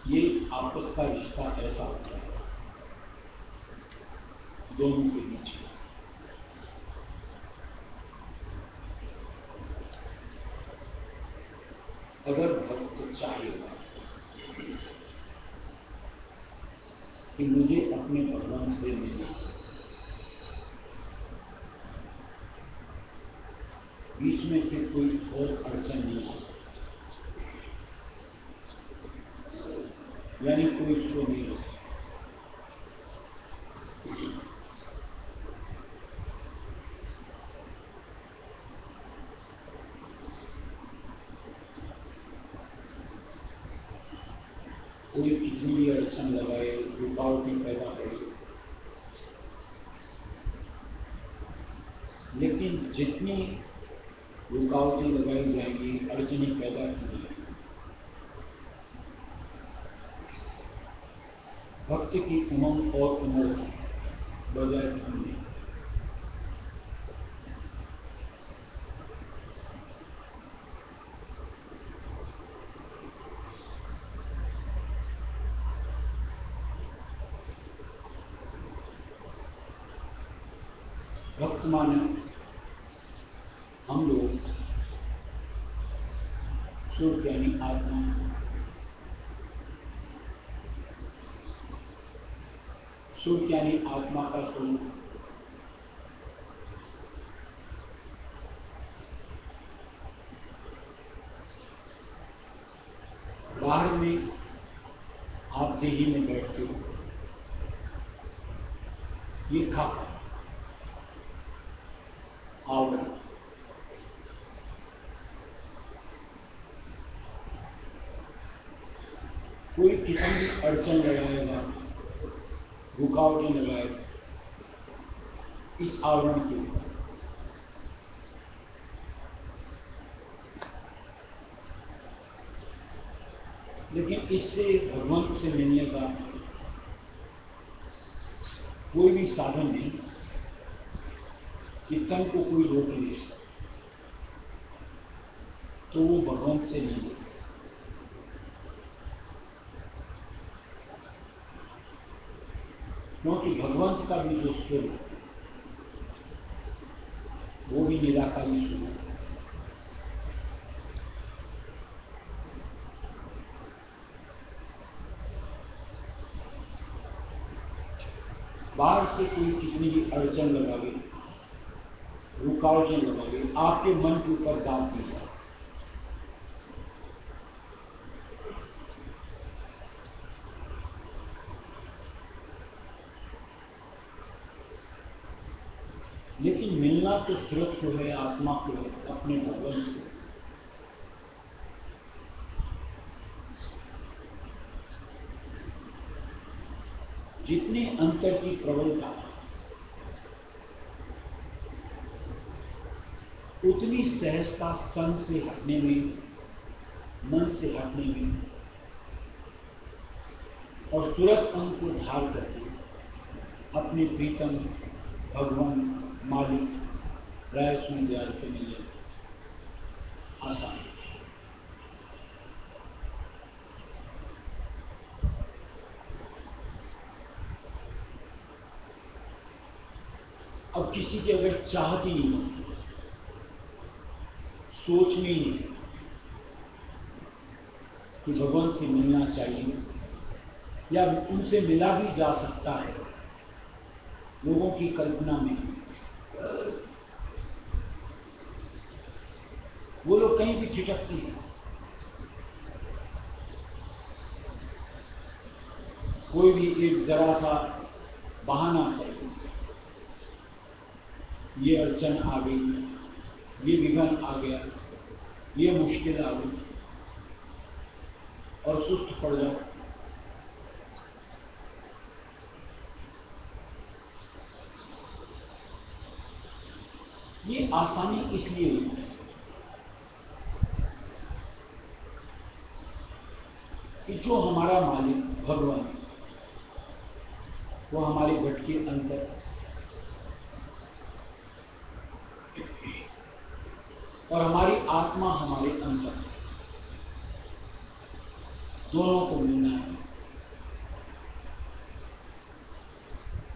ये आपस का रिश्ता ऐसा होता है दोनों के बीच में। अगर भक्त चाहेगा कि मुझे अपने भगवान से मिलना, बीच में फिर कोई और अड़चन नहीं आ सकती, यानी कोई इसको नहीं रोक सकता। कोई कितनी भी अड़चन लगाए, रुकावटें पैदा करे, लेकिन जितनी रुकावटें लगाई जाएंगी, अड़चनें पैदा की जाएंगी, भक्त की उमंग और उमंग बजाय थमने। भक्त माने हम लोग सुख यानी आत्मा, सुख यानी आत्मा का स्वरूप, बाहर में आप देही में बैठते हो, ये था आवरण। कोई किसी भी अड़चन लगाएगा, रुकावटें लगाएगा इस आवरण के ऊपर, लेकिन इससे भगवान से मिलने का कोई भी साधन नहीं कि तन को कोई रोक ले तो वो भगवान से नहीं ले सकता। क्योंकि भगवंत का भी जो स्वरूप वो भी निराकारी स्वरूप है। बाहर से कोई कितनी भी अड़चन लगावे, रुकावटें लगावे, आपके मन के ऊपर दाब दी जाए, लेकिन मिलना तो सिर्फ जो है आत्मा को अपने भगवान से। जितने अंतर की प्रबलता उतनी सहजता तन से हटने में, मन से हटने में और सूरज अंग को धार करके अपने प्रीतम भगवान मालिक राय सुन दयाल से मिलने आसान। अब किसी की अगर चाहत ही नहीं होती, सोच में ही नहीं कि भगवान से मिलना चाहिए या उनसे मिला भी जा सकता है, लोगों की कल्पना में वो लोग कहीं भी ठिठकती हैं। कोई भी एक जरा सा बहाना चाहिए, ये अड़चन आ गई, ये विघ्न आ गया, ये मुश्किल आ गई और सुस्त पड़ जाओ। ये आसानी इसलिए हुई कि जो हमारा मालिक भगवान वो हमारे घट के अंतर और हमारी आत्मा हमारे अंतर दोनों को मिलना है।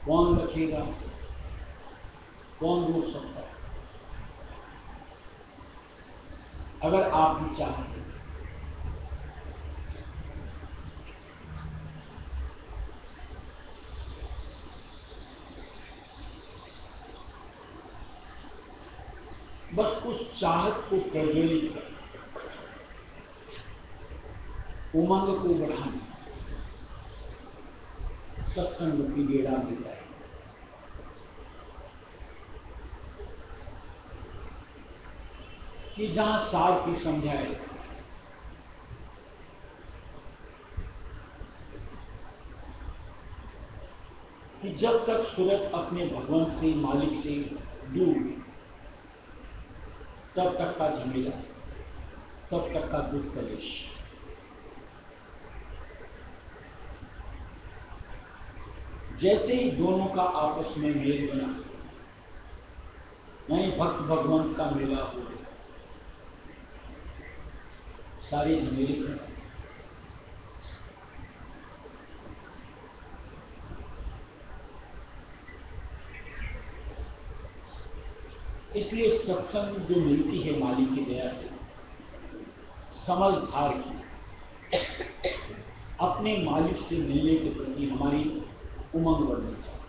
कौन रखेगा, कौन रोक सकता है? अगर आप भी चाहें बस उस चाहत को प्रज्वलित कर, उमंग को बढ़ाने सत्संग की बेड़ा मिलता है। कि जहां सार की समझाए कि जब तक सूरत अपने भगवान से मालिक से दूर तब तक का झमेला, तब तक का दुख कलेश। जैसे ही दोनों का आपस में मेल बना, नहीं भक्त भगवंत का मेला हो गया, सारे झमेले खत्म। इसलिए सत्संग जो मिलती है मालिक की दया से, समझदार की अपने मालिक से मिलने के प्रति हमारी उमंग बढ़नी चाहिए।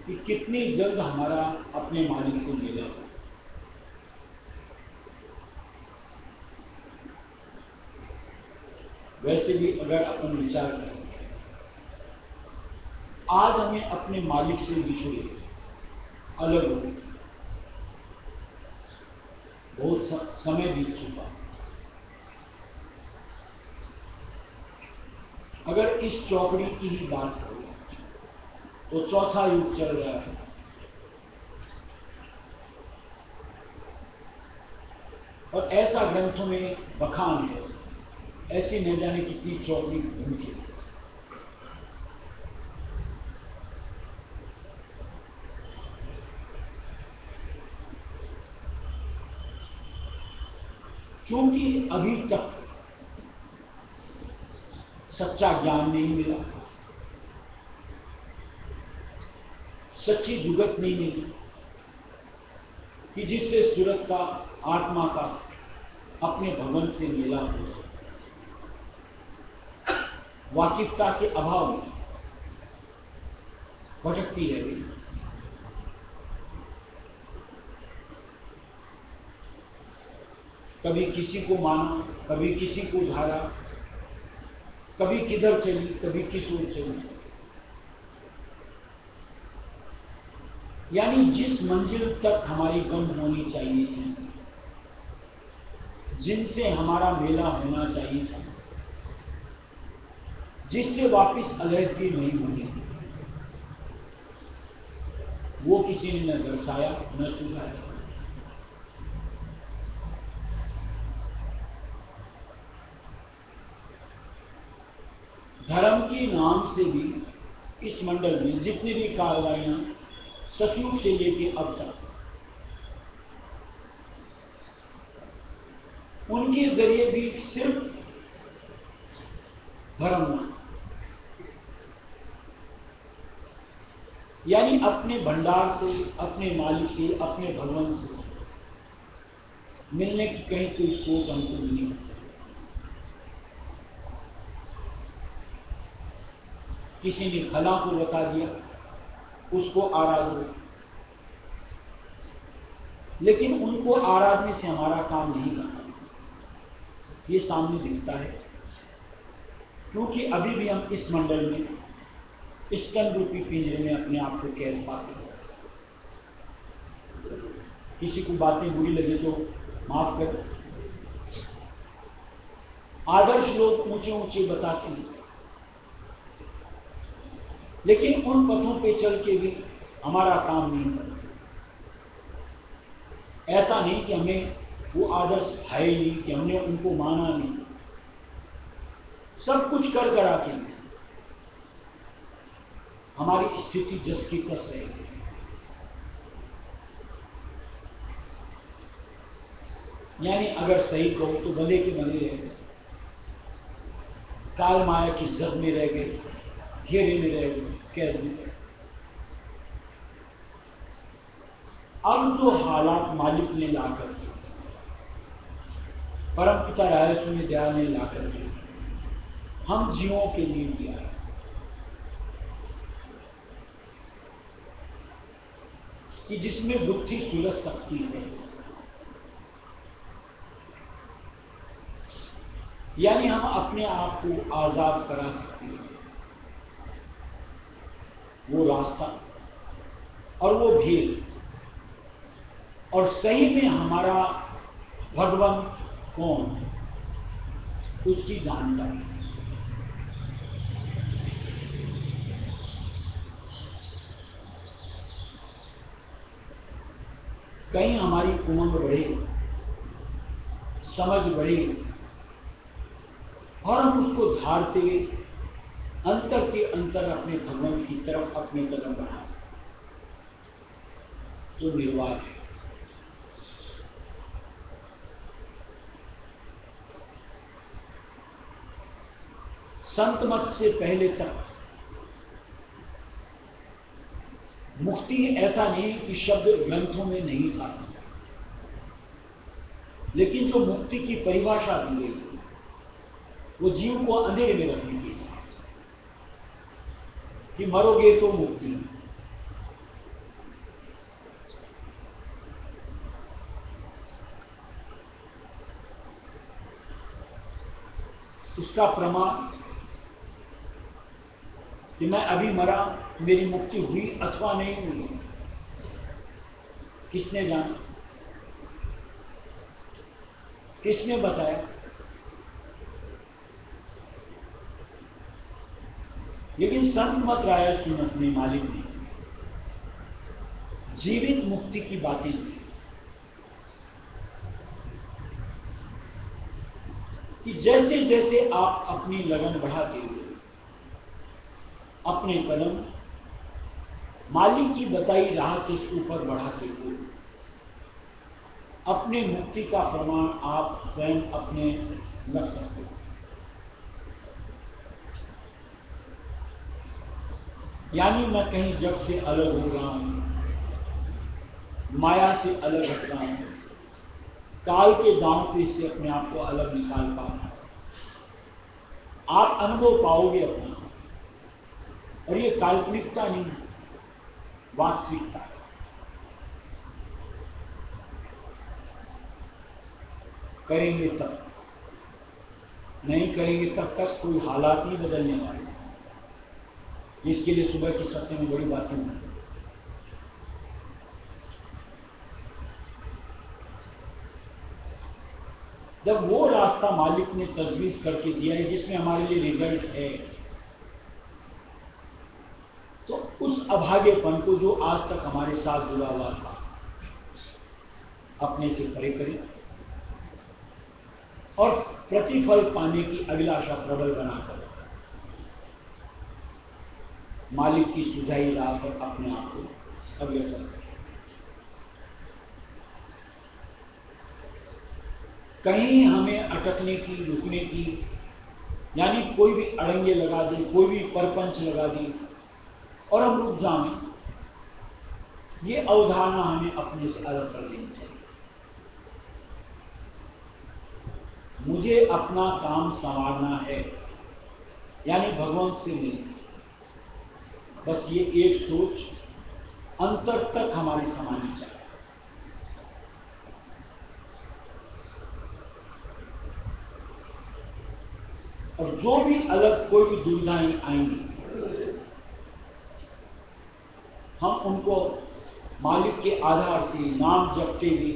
कि कितनी जल्द हमारा अपने मालिक से मिला हो। वैसे भी अगर अपन विचार करें, आज हमें अपने मालिक से बिछड़े अलग हो बहुत समय बीत चुका। अगर इस चौकड़ी की ही बात करें तो चौथा युग चल रहा है। और ऐसा ग्रंथों में बखान है, ऐसी न जाने कितनी चौकड़ी घूमती है। क्योंकि अभी तक सच्चा ज्ञान नहीं मिला, सच्ची जुगत नहीं मिली कि जिससे सूरत का, आत्मा का अपने भगवान से मिला हो। वाकिफता के अभाव में भटकती रह गई। कभी किसी को माना, कभी किसी को धारा, कभी किधर चली, कभी किस ओर चली। यानी जिस मंजिल तक हमारी गम होनी चाहिए थी, जिनसे हमारा मेला होना चाहिए था, जिससे वापिस अलहदगी नहीं होनी थी, वो किसी ने न दर्शाया न सुझाया। धर्म के नाम से भी इस मंडल में जितनी भी कार्रवाइयां सतयुग से लेकर अब तक, उनके जरिए भी सिर्फ धर्म नाम, यानी अपने भंडार से, अपने मालिक से, अपने भगवान से मिलने की कहीं कोई सोच हमको नहीं होती। किसी ने खला को बता दिया, उसको आराधो, लेकिन उनको आराधने से हमारा काम नहीं करना, ये सामने दिखता है। क्योंकि अभी भी हम इस मंडल में, इस तन रूपी पिंजरे में अपने आप को कैद पाते हैं। किसी को बातें बुरी लगे तो माफ कर। आदर्श लोग ऊंचे ऊंचे बताते हैं, लेकिन उन पथों पे चल के भी हमारा काम नहीं करता। ऐसा नहीं कि हमें वो आदर्श है ही नहीं कि हमने उनको माना नहीं, सब कुछ कर करा के हमारी स्थिति जस की तस रहेगी। यानी अगर सही कहो तो भले के भले रह गए, काल माया की जद में रह गए, घेरे में रह गए, कैद में रह गए। अब जो हालात मालिक ने लाकर के, परम पिता रायसु ने दया ने लाकर के हम जीवों के लिए दिया है, कि जिसमें बुद्धि सुलझ सकती है, यानी हम अपने आप को आजाद करा सकते हैं, वो रास्ता और वो भेद, और सही में हमारा भगवान कौन, उसकी जानकारी। कहीं हमारी उमंग बढ़े, समझ बढ़े और हम उसको धारते अंतर के अंतर अपने भगवान की तरफ अपने कदम बढ़ाएं, तो निर्वाह है। संत मत से पहले तक मुक्ति ऐसा नहीं कि शब्द ग्रंथों में नहीं था, लेकिन जो मुक्ति की परिभाषा दी गई वो जीव को अंधेरे में रखने की कि मरोगे तो मुक्ति। उसका प्रमाण कि मैं अभी मरा, मेरी मुक्ति हुई अथवा नहीं हुई, किसने जाना, किसने बताया? लेकिन संत मत राय सुनत ने, मालिक ने जीवित मुक्ति की बातें की कि जैसे जैसे आप अपनी लगन बढ़ाते हुए अपने कदम मालिक की बताई राह के ऊपर बढ़ाते हुए अपने मुक्ति का प्रमाण आप स्वयं अपने लग सकते हो। यानी मैं कहीं जग से अलग हो रहा हूं, माया से अलग हट रहा हूं, काल के दांव पे से अपने आप को अलग निकाल पा रहा हूं। आप अनुभव पाओगे अपना, और ये काल्पनिकता नहीं, वास्तविकता है। करेंगे तब, नहीं करेंगे तब तक कोई हालात नहीं बदलने वाले। इसके लिए सुबह की सत्संग में बड़ी बातें होंगी। जब वो रास्ता मालिक ने तजवीज करके दिया है जिसमें हमारे लिए रिजल्ट है, तो उस अभागेपन को जो आज तक हमारे साथ जुड़ा हुआ था अपने से परे करें और प्रतिफल पाने की अभिलाषा प्रबल बनाकर मालिक की सुझाई राह पर अपने आप को अग्रसर करें। कहीं हमें अटकने की, रुकने की, यानी कोई भी अड़ंगे लगा दे, कोई भी परपंच लगा दे और हम रुक जाएं, ये अवधारणा हमें अपने से अलग कर लेनी चाहिए। मुझे अपना काम संवारना है, यानी भगवान से नहीं। बस ये एक सोच अंतर तक हमारी समानी चाहिए। और जो भी अलग कोई भी दुविधाएं आएंगी, हम उनको मालिक के आधार से नाम जपते हुए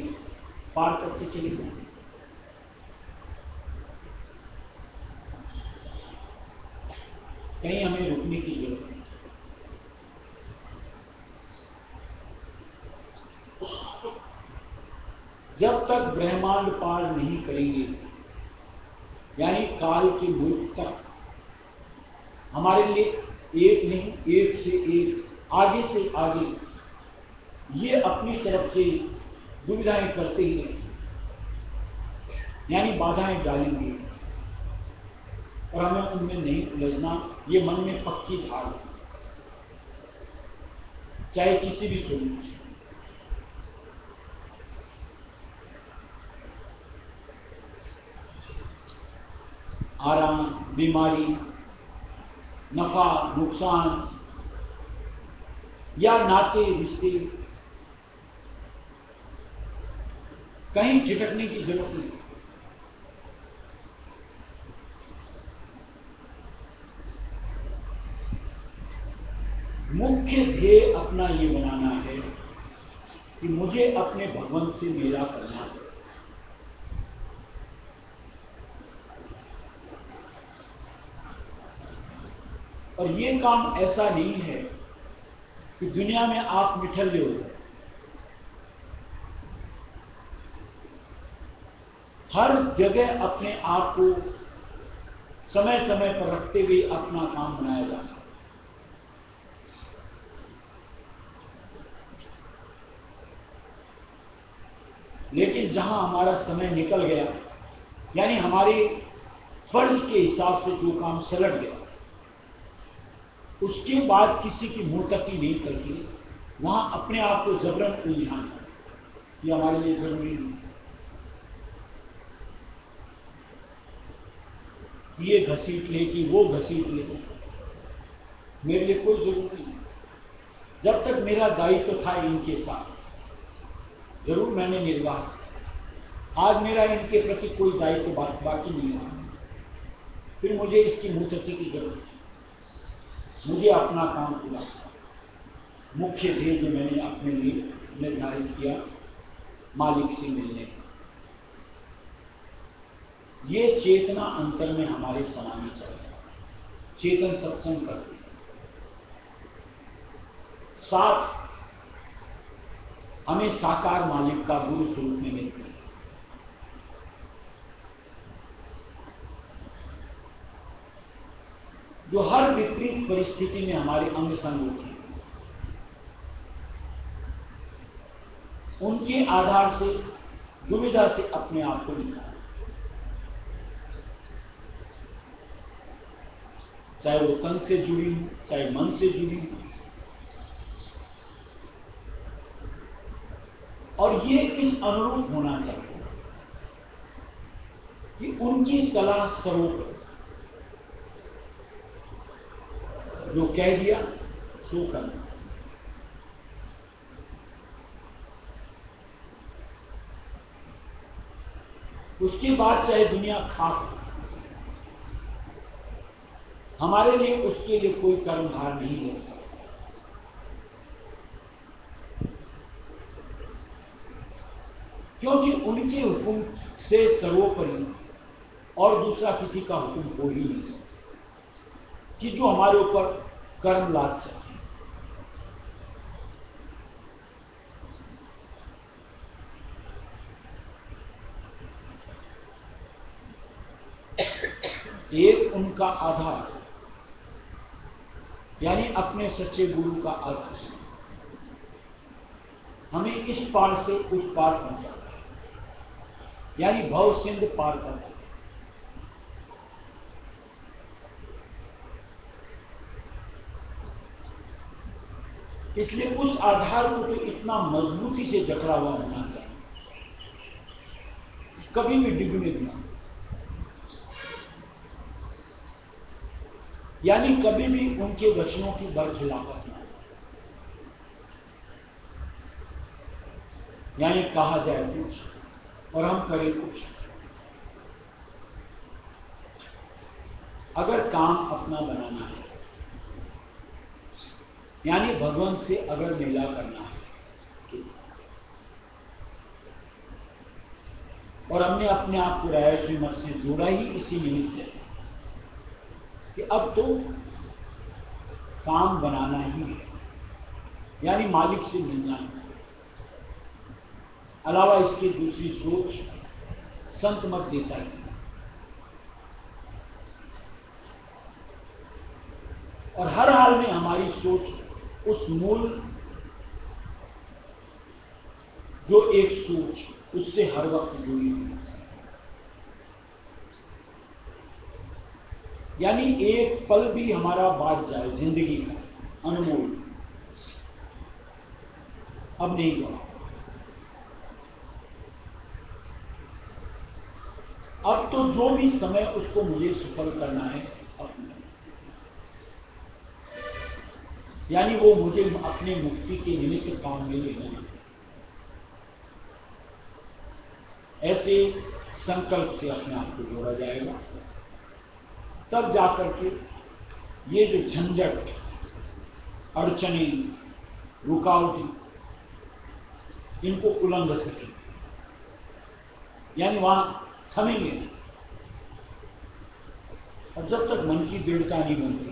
पार करते चले जाएंगे। कहीं हमें रुकने की जरूरत नहीं। जब तक ब्रह्मांड पार नहीं करेंगे, यानी काल के मुल्क तक, हमारे लिए एक नहीं, एक से एक, आगे से आगे ये अपनी तरफ से दुविधाएं करते ही रहेंगे, यानी बाधाएं डालेंगे, और हमें उनमें नहीं उलझना, ये मन में पक्की धार हो, चाहे किसी भी स्वरूप से। आराम, बीमारी, नफा, नुकसान या नाते रिश्ते, कहीं झिटकने की जरूरत नहीं। मुख्य ध्येय अपना ये बनाना है कि मुझे अपने भगवान से मेला करना है। और ये काम ऐसा नहीं है कि दुनिया में आप मिठल्ले हो जाए। हर जगह अपने आप को समय समय पर रखते हुए अपना काम बनाया जा सकता है। लेकिन जहां हमारा समय निकल गया, यानी हमारे फर्ज के हिसाब से जो काम सलट गया, उसके बाद किसी की मुर्तकी नहीं करके वहां अपने आप को जबरन उलझाना, ये हमारे लिए जरूरी नहीं। ये घसीट ले कि वो घसीट ले, मेरे लिए कोई जरूरी नहीं। जब तक मेरा दायित्व था इनके साथ, जरूर मैंने निर्वाह किया। आज मेरा इनके प्रति कोई दायित्व बाकी नहीं रहा, फिर मुझे इसकी मुर्तकी की जरूरत है। मुझे अपना काम पूरा करना, मुख्य ध्येय जो मैंने अपने लिए निर्धारित किया, मालिक से मिलने का, ये चेतना अंतर में हमारे समानी चाहिए। चेतन सत्संग करते, साथ हमें साकार मालिक का गुरु स्वरूप में मिलते हैं। जो हर विपरीत परिस्थिति में हमारे अंग संग होते हैं, उनके आधार से दुविधा से अपने आप को निकालें, चाहे वो तन से जुड़ी हो, चाहे मन से जुड़ी हो। और ये इस अनुरूप होना चाहिए कि उनकी सलाह सरोकर, जो कह दिया सो करना। उसके बाद चाहे दुनिया खाक हो, हमारे लिए उसके लिए कोई कर्म भार नहीं ले सकता, क्योंकि उनके हुक्म से सर्वोपरि और दूसरा किसी का हुक्म हो ही नहीं सकता कि जो हमारे ऊपर कर्म लाद सके। एक उनका आधार, यानी अपने सच्चे गुरु का आधार, हमें इस पार से उस पार पहुंचाता है, यानी भव सिंध पार करता है। इसलिए उस आधार को तो इतना मजबूती से जकड़ा हुआ होना चाहिए, कभी भी डिगने देना, यानी कभी भी उनके वचनों की बरखिलाफत न, यानी कहा जाए कुछ और हम करें कुछ। अगर काम अपना बनाना है, यानी भगवान से अगर मेला करना है, और हमने अपने आप को राय श्रीमत से जोड़ा ही इसी निमित्त है कि अब तो काम बनाना ही है, यानी मालिक से मिलना है। अलावा इसकी दूसरी सोच संत मत देता है। और हर हाल में हमारी सोच उस मूल जो एक सोच उससे हर वक्त जुड़ी हुई, यानी एक पल भी हमारा बात जाए जिंदगी का अनमोल अब नहीं हुआ। अब तो जो भी समय उसको मुझे सफल करना है अपना, यानी वो मुझे अपने मुक्ति के निमित्त काम में लेना है। ऐसे संकल्प से अपने आप को जोड़ा जाएगा, तब जाकर के ये जो झंझट, अड़चने, रुकावटें, इनको उलंघ सके, यानी वहां थमेंगे। और जब तक मन की दृढ़ता नहीं बनती,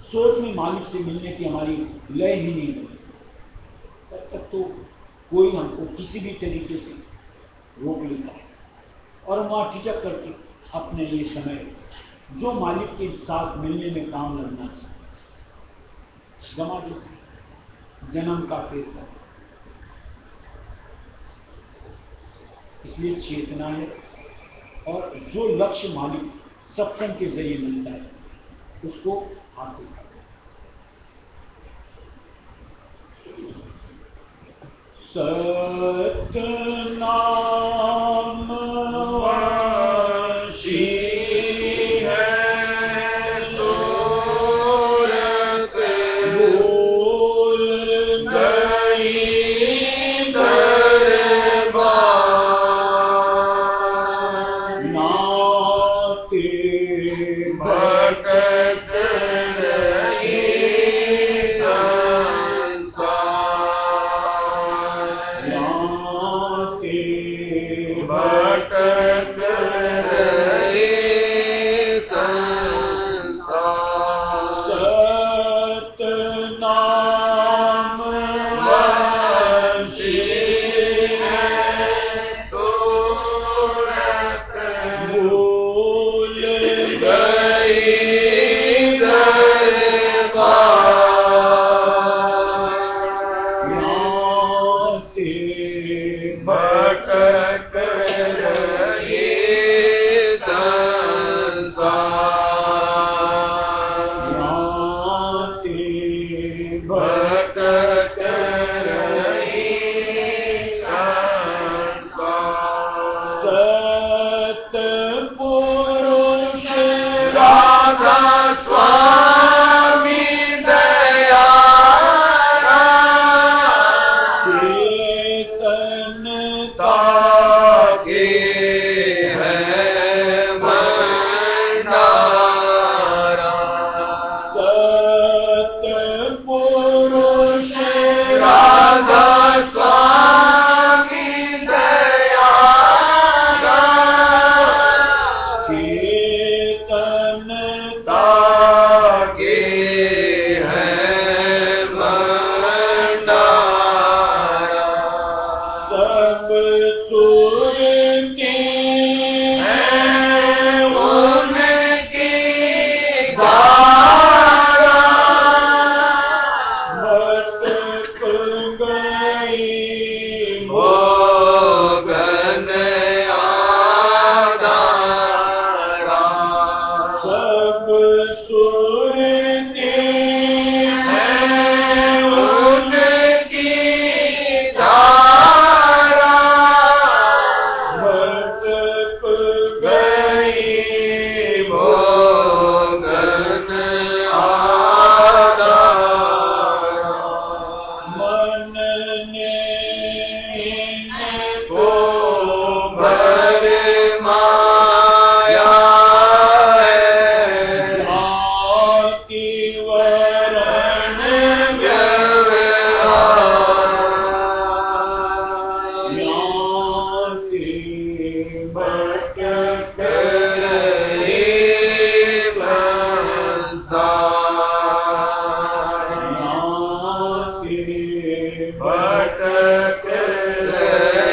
सोच में मालिक से मिलने की हमारी लय ही नहीं बनती, तब तक तो कोई हमको किसी भी तरीके से रोक लेता है और वहां ठिठक करके अपने ये समय जो मालिक के साथ मिलने में काम लगना चाहिए गंवा देते हैं, जन्म का पेट का। इसलिए चेतना है, और जो लक्ष्य मालिक सत्संग के जरिए मिलता है उसको हासिल कर। सतनाम वाशी है सूरत भूल गई दरबार, नाते भटक रही भटक रहे संसार। सतनाम वाशी है सूरत भूल गई दरबार, नाते भटक रही संसार, नाते भटक रही संसार। सतपुरुष राधा स्वामी दयारा, चेतनता के है भंडारा। सतपुरुष राधा स्वामी दयारा, चेतनता के है भंडारा। सब सुर के हैं उनकी धारा, भटक गई भोगन आधारा। सब सुर के हैं उनकी धारा, भटक गई भोगन आधारा। मन ने इनको भर माया है, जाति वर्ण व्यवहार, ज्ञाति भटक रही संसार, ज्ञाति भटक रही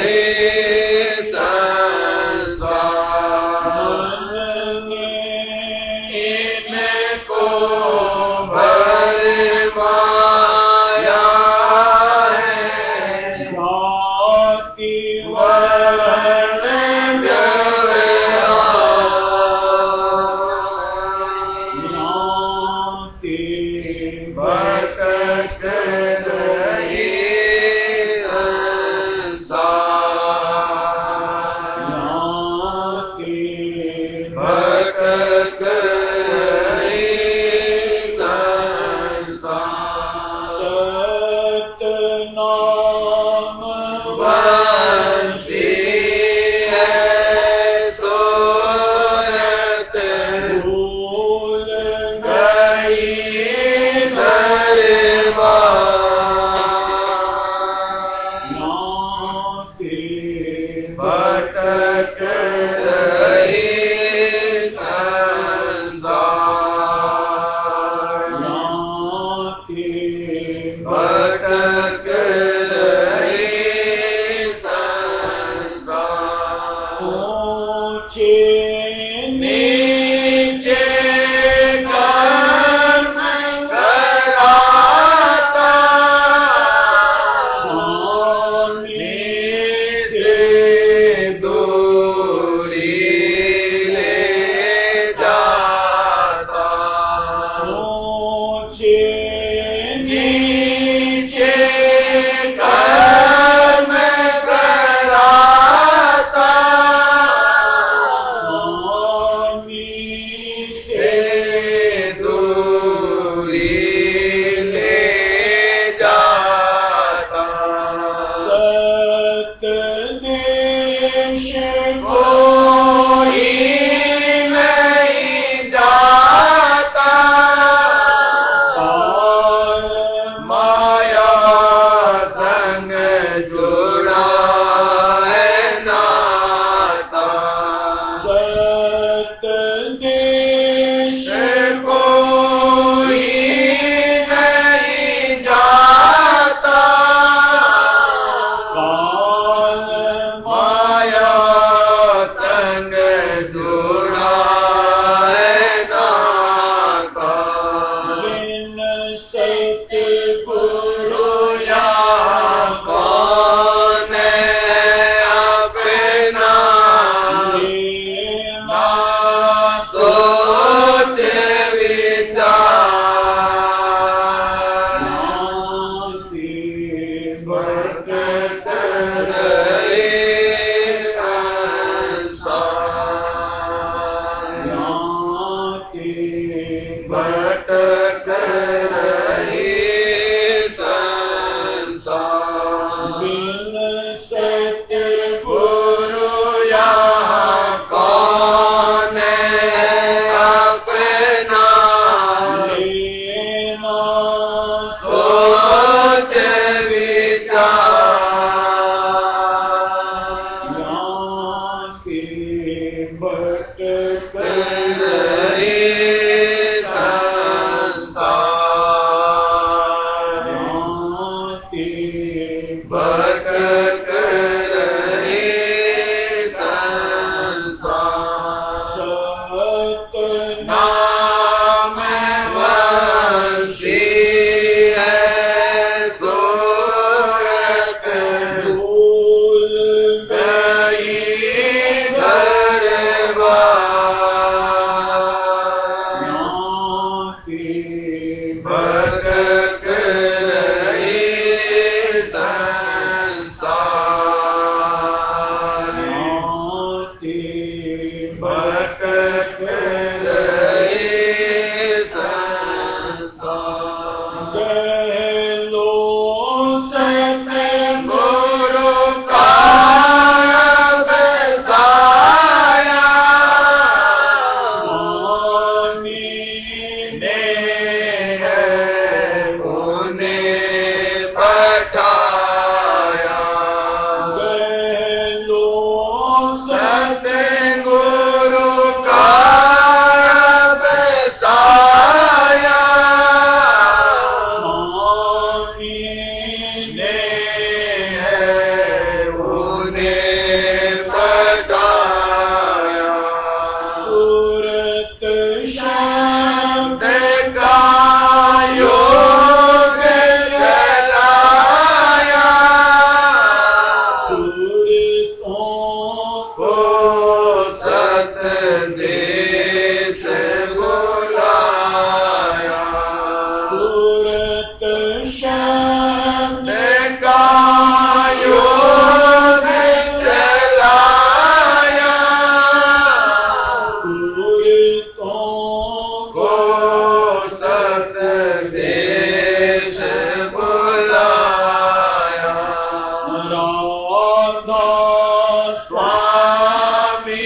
स्वामी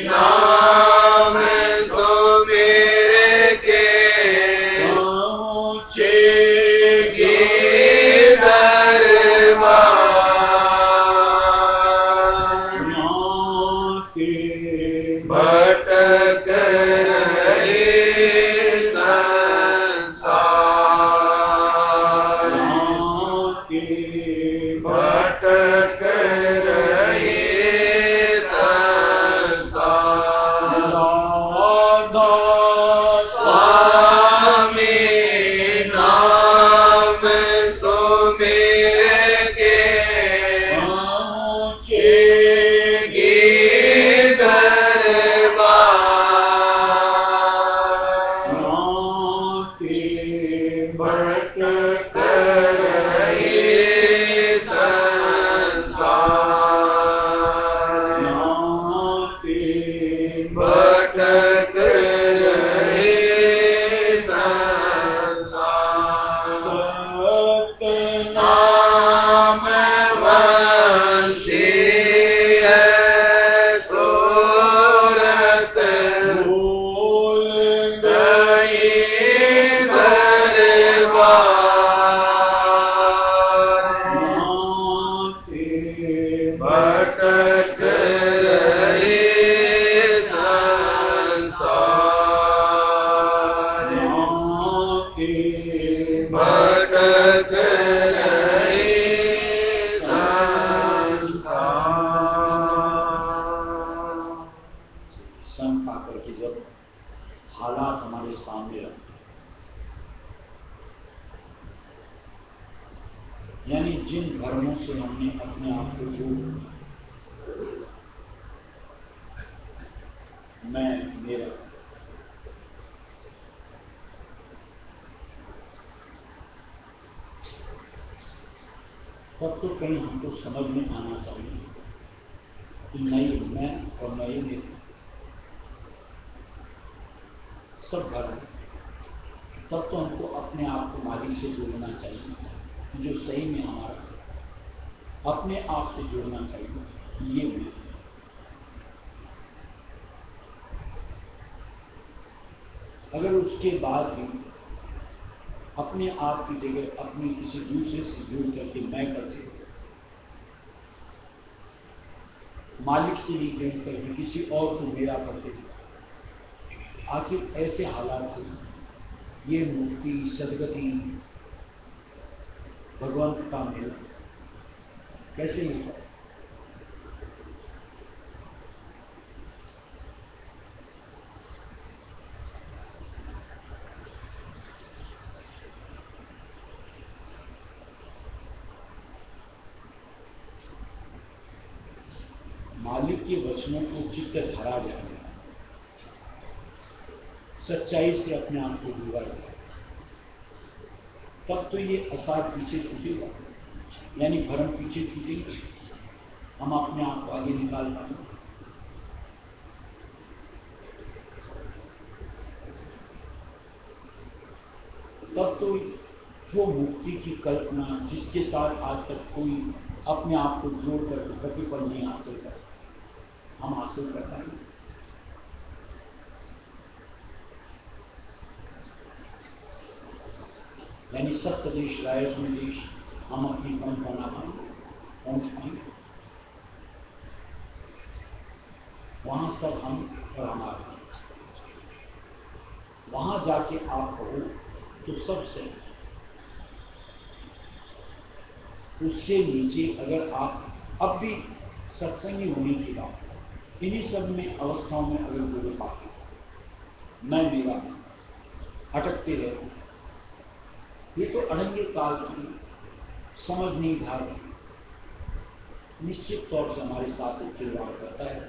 नाम भटक रहे संसार, भटक रहे संसार। स्वामी नाम सुमिर के पहुँचेगी दरबार, भटक रहे संसार, भटक रहे संसार। नाम वंशी है सूरत, भूल गई दरबार, भटक रहे संसार, भटक रहे संसार। संत आकर के जब हालात हमारे सामने रखते, यानी जिन धर्मों से हमने अपने आप को जोड़ा, मैं मेरा, तब तो कहीं हमको समझ में आना चाहिए कि नहीं मैं और नहीं मेरे सब धर्म। तब तो हमको अपने आप को मालिक से जोड़ना चाहिए, जो सही में हमारा अपने आप से जोड़ना चाहिए। ये मैं, अगर उसके बाद भी अपने आप की जगह अपनी किसी दूसरे से जुड़ करके मैं करते, मालिक से भी जुड़ करके किसी और को मेरा करते, आखिर ऐसे हालात से ये मुक्ति, सदगति, भगवंत का मिलन कैसे होगा? मालिक के वचनों को चित्त धरा जाए, सच्चाई से अपने आप को जुड़ा जाए, तब तो ये असार पीछे छूटेगा, यानी भरम पीछे छूटेंगे, हम अपने आप को आगे निकाल पाएंगे। तब तो जो मुक्ति की कल्पना जिसके साथ आज तक कोई अपने आप को जोड़ कर प्रतिफल नहीं हासिल कर, हम हासिल कर पाएंगे। यानी सत्य देश राय में देश हम अपनी पहुंच बना पाएंगे, पहुंच पाएंगे वहां सब हम और हमारा। वहां जाके आप कहो तो सबसे उससे नीचे अगर आप अब भी सत्संगी होने की बात, इन्हीं सब में अवस्थाओं में अगर जुड़ पाते, मैं मेरा अटकते रहते, ये तो अड़ंगे काल की समझ नहीं धार की निश्चित तौर से हमारे साथ खिलवाड़ करता है,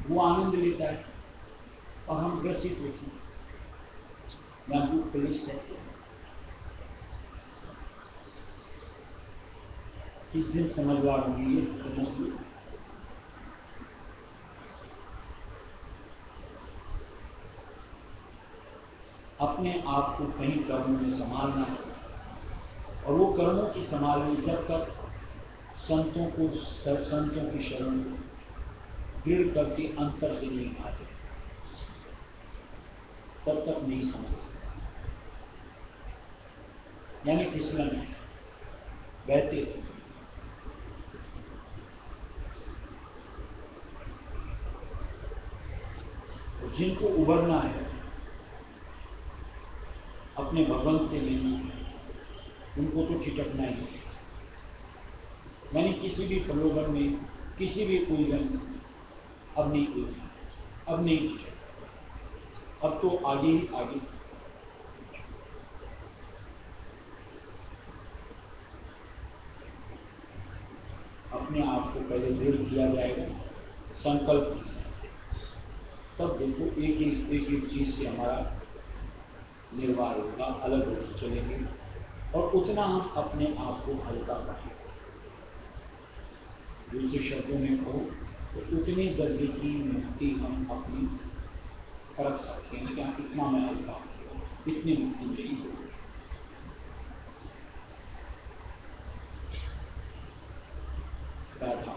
वो आनंद लेता है और हम ग्रसित होते हैं या दुख कलिश रहते हैं। किस दिन समझदार होंगे ये समझिए। अपने आप को कहीं कर्मों में संभालना है, और वो कर्मों की संभाल में जब तक संतों की शरण दृढ़ करके अंतर से नहीं आते, तब तक नहीं समझ सकते। यानी फिसलन है, बहते जिनको उबरना है अपने भगवान से नहीं, उनको तो ठिठकना ही है। यानी किसी भी प्रलोभन में, किसी भी उलझन अब नहीं उलझना, अब नहीं ठिठकना, अब तो आगे ही आगे। अपने आप को पहले दृढ़ किया जाएगा संकल्प के साथ, तब देखो एक एक चीज से हमारा निर्वाह होगा, अलग होकर चलेंगे और उतना हम अपने आप को हल्का करेंगे। दूसरे शब्दों में कहो तो उतने दर्जे की मुक्ति हम अपनी रख सकते हैं कि इतना मैं हल्का हूं, इतनी मुक्ति मेरी हो। राधा